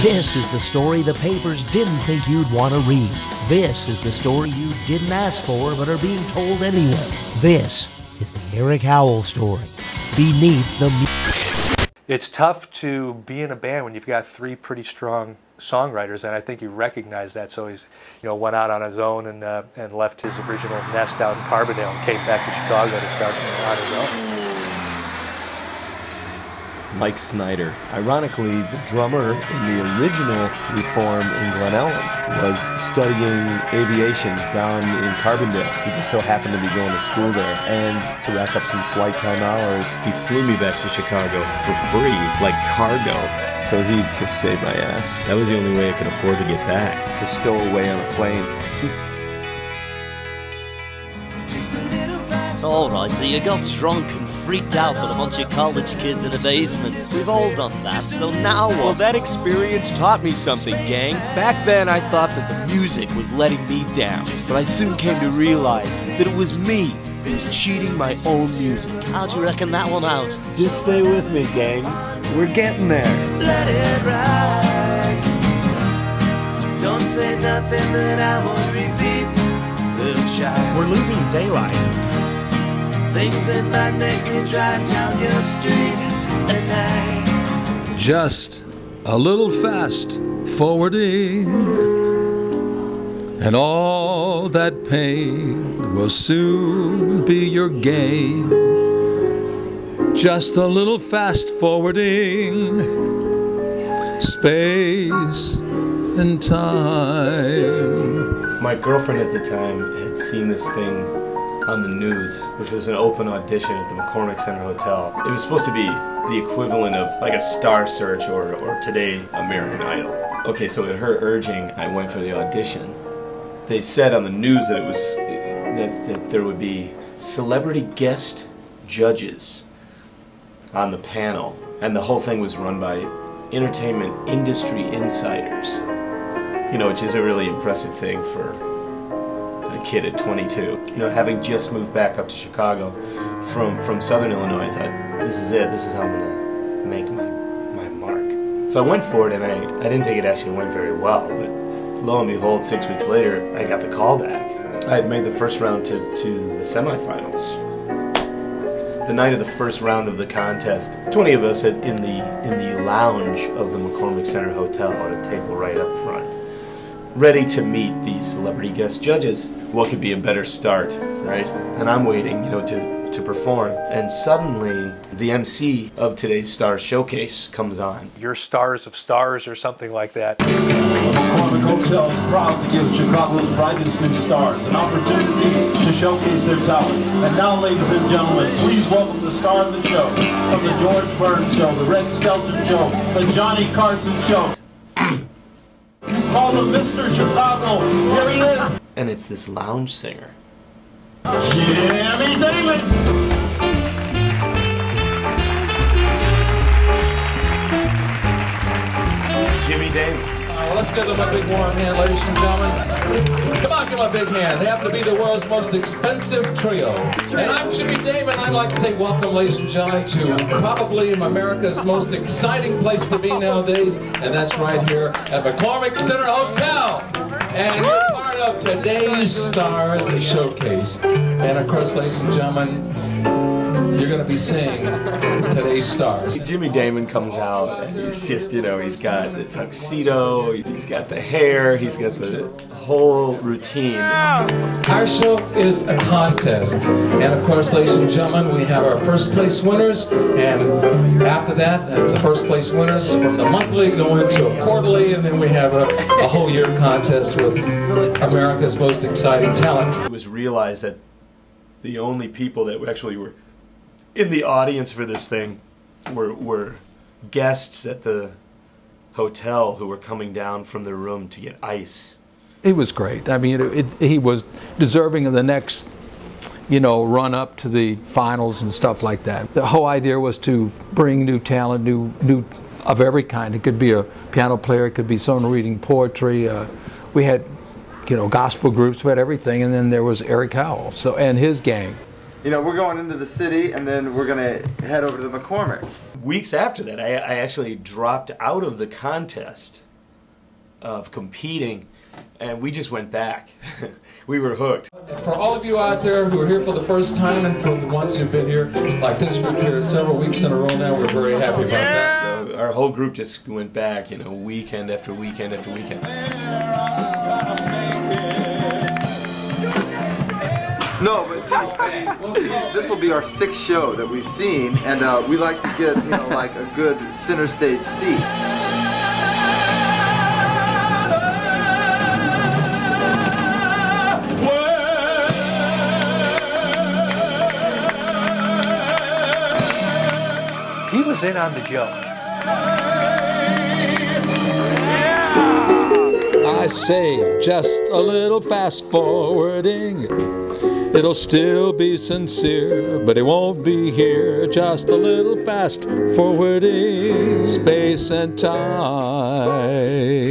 This is the story the papers didn't think you'd want to read. This is the story you didn't ask for but are being told anyway. This is the Eric Howell story, Beneath the Music. It's tough to be in a band when you've got three pretty strong songwriters, and I think he recognized that. So he's, went out on his own and left his original nest out in Carbondale and came back to Chicago to start on his own. Mike Snyder. Ironically, the drummer in the original Reform in Glen Ellen was studying aviation down in Carbondale. He just so happened to be going to school there. And to rack up some flight time hours, he flew me back to Chicago for free, like cargo. So he just saved my ass. That was the only way I could afford to get back. To stow away on a plane. Alright, so you got drunk and freaked out on a bunch of college kids in a basement. We've all done that, so now what? Well, that experience taught me something, gang. Back then, I thought that the music was letting me down. But I soon came to realize that it was me who was cheating my own music. How'd you reckon that one out? Just stay with me, gang. We're getting there. Let it ride. Don't say nothing that I won't repeat, little child. We're losing daylight. Things that might make me drive down your street at night. Just a little fast forwarding, and all that pain will soon be your gain. Just a little fast forwarding, space and time. My girlfriend at the time had seen this thing on the news, which was an open audition at the McCormick Center Hotel. It was supposed to be the equivalent of like a Star Search or today American Idol. Okay, so at her urging, I went for the audition. They said on the news that it was that there would be celebrity guest judges on the panel, and the whole thing was run by entertainment industry insiders. Which is a really impressive thing for a kid at 22. Having just moved back up to Chicago from Southern Illinois, I thought, this is it. This is how I'm gonna make my mark. So I went for it, and I didn't think it actually went very well, but lo and behold, 6 weeks later, I got the call back. I had made the first round to the semifinals. The night of the first round of the contest, 20 of us in the lounge of the McCormick Center Hotel at a table right up front, ready to meet these celebrity guest judges. What could be a better start, right? And I'm waiting, to perform. And suddenly, the MC of today's Star Showcase comes on. Your Stars of Stars or something like that. The McCormick Hotel is proud to give Chicago's brightest new stars an opportunity to showcase their talent. And now, ladies and gentlemen, please welcome the star of the show, from the George Burns Show, the Red Skelton Show, the Johnny Carson Show. He's called him Mr. Chicago. Here he is. And it's this lounge singer. Jimmy Damon. Jimmy Damon. Let's give them a big warm hand, ladies and gentlemen. Come on, give them a big hand. They happen to be the world's most expensive trio. And I'm Jimmy Damon. I'd like to say welcome, ladies and gentlemen, to probably America's most exciting place to be nowadays, and that's right here at McCormick Center Hotel. And you're part of today's Stars Showcase. And of course, ladies and gentlemen, you're going to be seeing today's stars. Jimmy Damon comes out, and he's just, he's got the tuxedo, he's got the hair, he's got the whole routine. Our show is a contest. And of course, ladies and gentlemen, we have our first place winners. And after that, the first place winners from the monthly go into a quarterly, and then we have a whole year contest with America's most exciting talent. It was realized that the only people that actually were in the audience for this thing were guests at the hotel who were coming down from their room to get ice. It was great. I mean, he was deserving of the next, run up to the finals and stuff like that. The whole idea was to bring new talent, new of every kind. It could be a piano player, it could be someone reading poetry. We had, gospel groups, we had everything, and then there was Eric Howell, and his gang. We're going into the city, and then we're going to head over to the McCormick. Weeks after that, I actually dropped out of the contest of competing, and we just went back. We were hooked. For all of you out there who are here for the first time, and for the ones who've been here, like this group here, several weeks in a row now, we're very happy about that. Our whole group just went back, you know, weekend after weekend after weekend. No, but see, I mean, this will be our 6th show that we've seen, and we like to get, you know, like a good center stage seat. He was in on the joke. I say, just a little fast forwarding. It'll still be sincere, but it won't be here. Just a little fast forwarding, space and time.